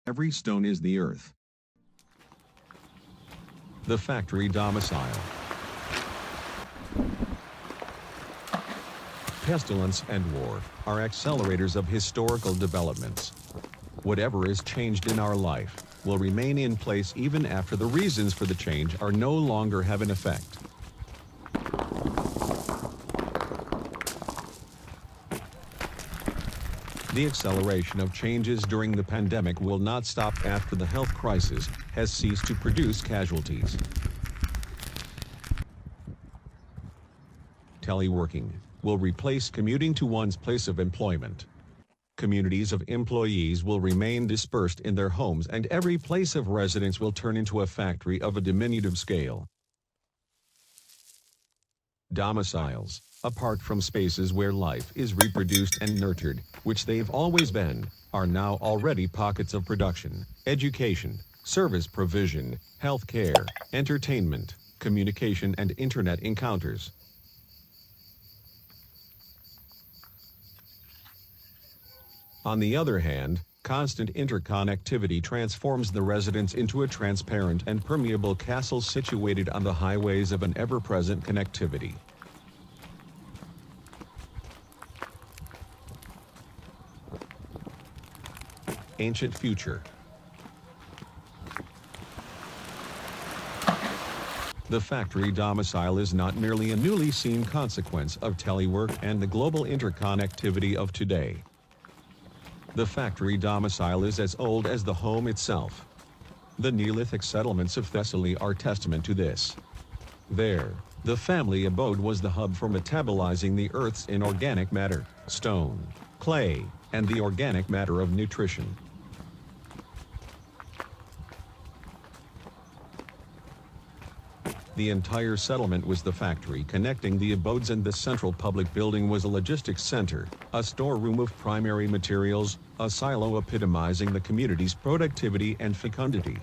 Every stone is the earth. The factory domicile. Pestilence and war are accelerators of historical developments. Whatever is changed in our life will remain in place even after the reasons for the change are no longer have an effect. The acceleration of changes during the pandemic will not stop after the health crisis has ceased to produce casualties. Teleworking will replace commuting to one's place of employment. Communities of employees will remain dispersed in their homes, and every place of residence will turn into a factory of a diminutive scale. Domiciles, apart from spaces where life is reproduced and nurtured, which they've always been, are now already pockets of production, education, service provision, healthcare, entertainment, communication and internet encounters. On the other hand, constant interconnectivity transforms the residence into a transparent and permeable castle situated on the highways of an ever-present connectivity. Ancient future. The factory domicile is not merely a newly seen consequence of telework and the global interconnectivity of today. The factory domicile is as old as the home itself. The Neolithic settlements of Thessaly are testament to this. There, the family abode was the hub for metabolizing the Earth's inorganic matter, stone, clay, and the organic matter of nutrition. The entire settlement was the factory connecting the abodes, and the central public building was a logistics center, a storeroom of primary materials, a silo epitomizing the community's productivity and fecundity.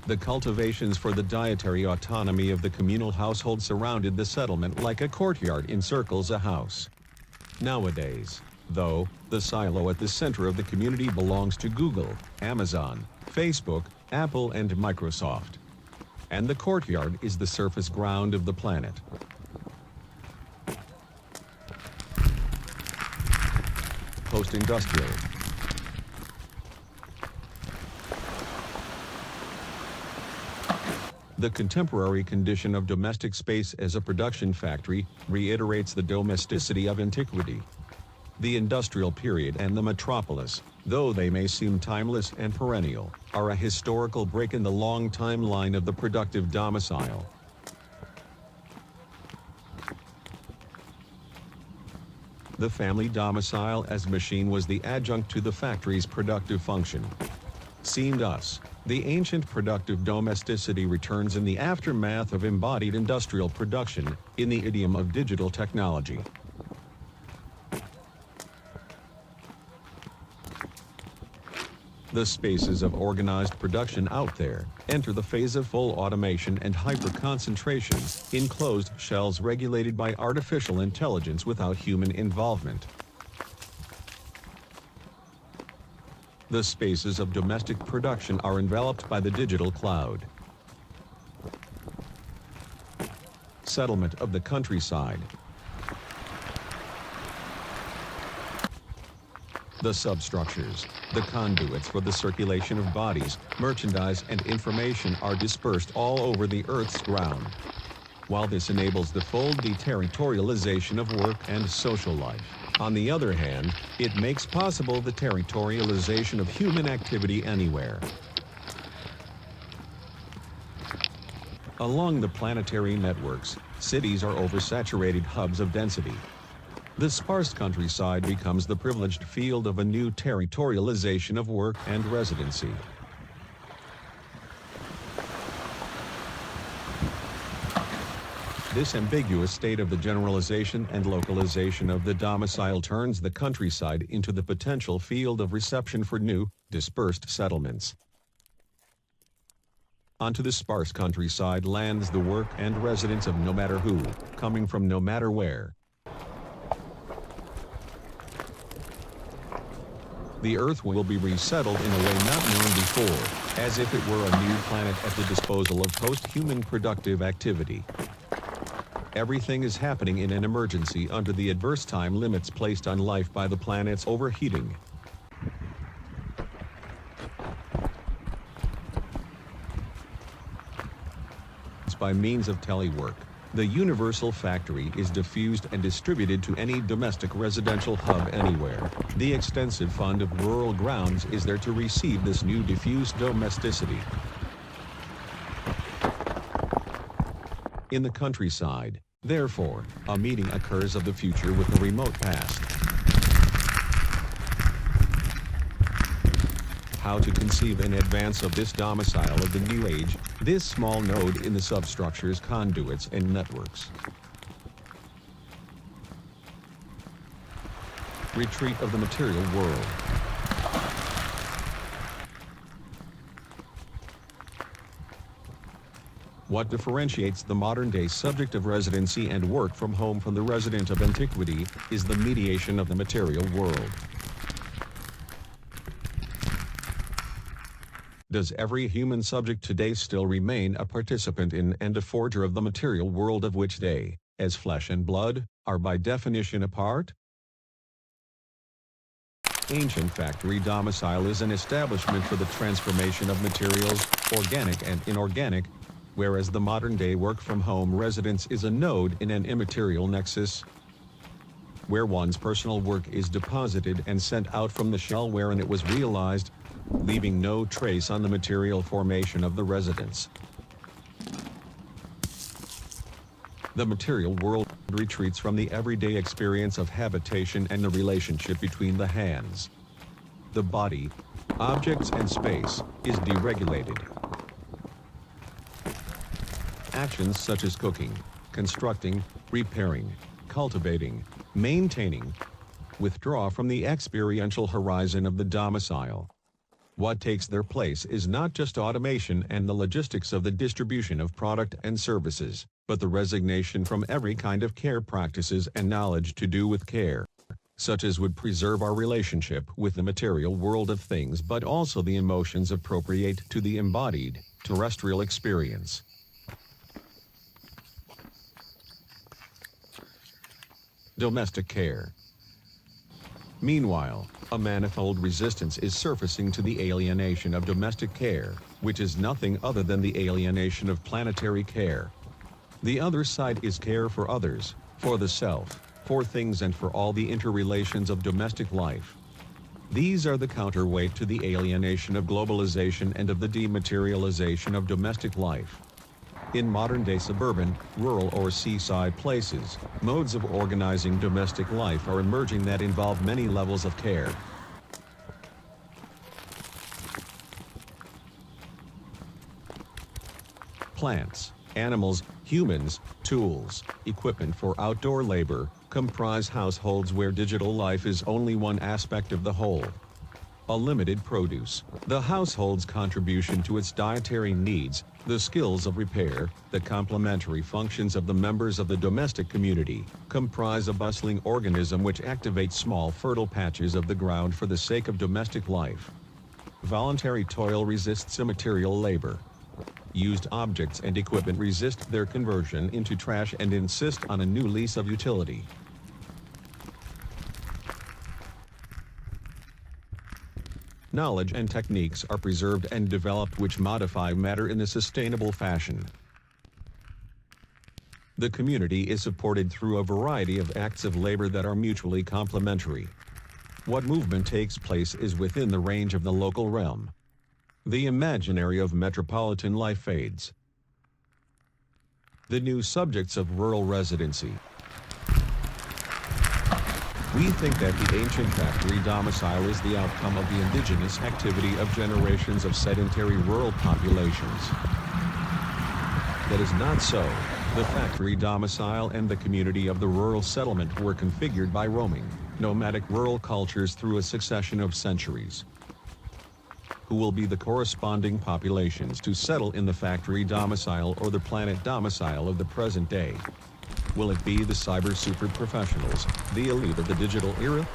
The cultivations for the dietary autonomy of the communal household surrounded the settlement like a courtyard encircles a house. Nowadays, though, the silo at the center of the community belongs to Google, Amazon, Facebook, Apple and Microsoft. And the courtyard is the surface ground of the planet. Post-industrial. The contemporary condition of domestic space as a production factory reiterates the domesticity of antiquity. The industrial period and the metropolis, though they may seem timeless and perennial, are a historical break in the long timeline of the productive domicile. The family domicile as machine was the adjunct to the factory's productive function. Seen thus, the ancient productive domesticity returns in the aftermath of embodied industrial production, in the idiom of digital technology. The spaces of organized production out there enter the phase of full automation and hyper-concentration, in closed shells regulated by artificial intelligence without human involvement. The spaces of domestic production are enveloped by the digital cloud. Settlement of the countryside. The substructures, the conduits for the circulation of bodies, merchandise and information are dispersed all over the Earth's ground. While this enables the full deterritorialization of work and social life, on the other hand, it makes possible the territorialization of human activity anywhere. Along the planetary networks, cities are oversaturated hubs of density. The sparse countryside becomes the privileged field of a new territorialization of work and residency. This ambiguous state of the generalization and localization of the domicile turns the countryside into the potential field of reception for new, dispersed settlements. Onto the sparse countryside lands the work and residence of no matter who, coming from no matter where. The Earth will be resettled in a way not known before, as if it were a new planet at the disposal of post-human productive activity. Everything is happening in an emergency under the adverse time limits placed on life by the planet's overheating. By means of telework, the universal factory is diffused and distributed to any domestic residential hub anywhere. The extensive fund of rural grounds is there to receive this new diffused domesticity. In the countryside, therefore, a meeting occurs of the future with the remote past. How to conceive in advance of this domicile of the new age, this small node in the substructures, conduits, and networks. Retreat of the material world. What differentiates the modern-day subject of residency and work from home from the resident of antiquity is the mediation of the material world. Does every human subject today still remain a participant in and a forger of the material world of which they, as flesh and blood, are by definition a part? Ancient factory domicile is an establishment for the transformation of materials, organic and inorganic, whereas the modern-day work-from-home residence is a node in an immaterial nexus, where one's personal work is deposited and sent out from the shell wherein it was realized, leaving no trace on the material formation of the residence. The material world retreats from the everyday experience of habitation and the relationship between the hands. The body, objects and space, is deregulated. Actions such as cooking, constructing, repairing, cultivating, maintaining, withdraw from the experiential horizon of the domicile. What takes their place is not just automation and the logistics of the distribution of product and services, but the resignation from every kind of care practices and knowledge to do with care, such as would preserve our relationship with the material world of things, but also the emotions appropriate to the embodied, terrestrial experience. Domestic care. Meanwhile, a manifold resistance is surfacing to the alienation of domestic care, which is nothing other than the alienation of planetary care. The other side is care for others, for the self, for things and for all the interrelations of domestic life. These are the counterweight to the alienation of globalization and of the dematerialization of domestic life. In modern-day suburban, rural or seaside places, modes of organizing domestic life are emerging that involve many levels of care. Plants, animals, humans, tools, equipment for outdoor labor, comprise households where digital life is only one aspect of the whole. A limited produce, the household's contribution to its dietary needs, the skills of repair, the complementary functions of the members of the domestic community, comprise a bustling organism which activates small fertile patches of the ground for the sake of domestic life. Voluntary toil resists immaterial labor. Used objects and equipment resist their conversion into trash and insist on a new lease of utility. Knowledge and techniques are preserved and developed which modify matter in a sustainable fashion. The community is supported through a variety of acts of labor that are mutually complementary. What movement takes place is within the range of the local realm. The imaginary of metropolitan life fades. The new subjects of rural residency. We think that the ancient factory domicile is the outcome of the indigenous activity of generations of sedentary rural populations. That is not so. The factory domicile and the community of the rural settlement were configured by roaming, nomadic rural cultures through a succession of centuries. Who will be the corresponding populations to settle in the factory domicile or the planet domicile of the present day? Will it be the cyber super professionals, the elite of the digital era?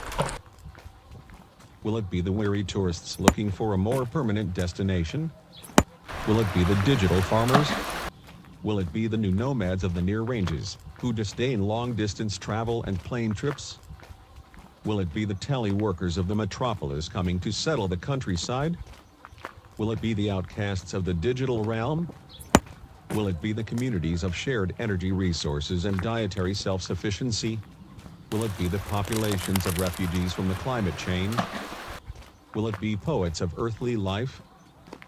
Will it be the weary tourists looking for a more permanent destination? Will it be the digital farmers? Will it be the new nomads of the near ranges, who disdain long-distance travel and plane trips? Will it be the teleworkers of the metropolis coming to settle the countryside? Will it be the outcasts of the digital realm? Will it be the communities of shared energy resources and dietary self-sufficiency? Will it be the populations of refugees from the climate change? Will it be poets of earthly life?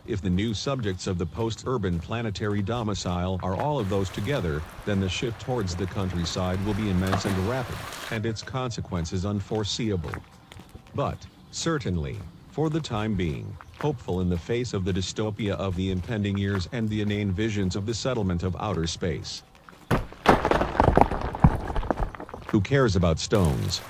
If the new subjects of the post-urban planetary domicile are all of those together, then the shift towards the countryside will be immense and rapid, and its consequences unforeseeable. But, certainly, for the time being, hopeful in the face of the dystopia of the impending years and the inane visions of the settlement of outer space. Who cares about stones?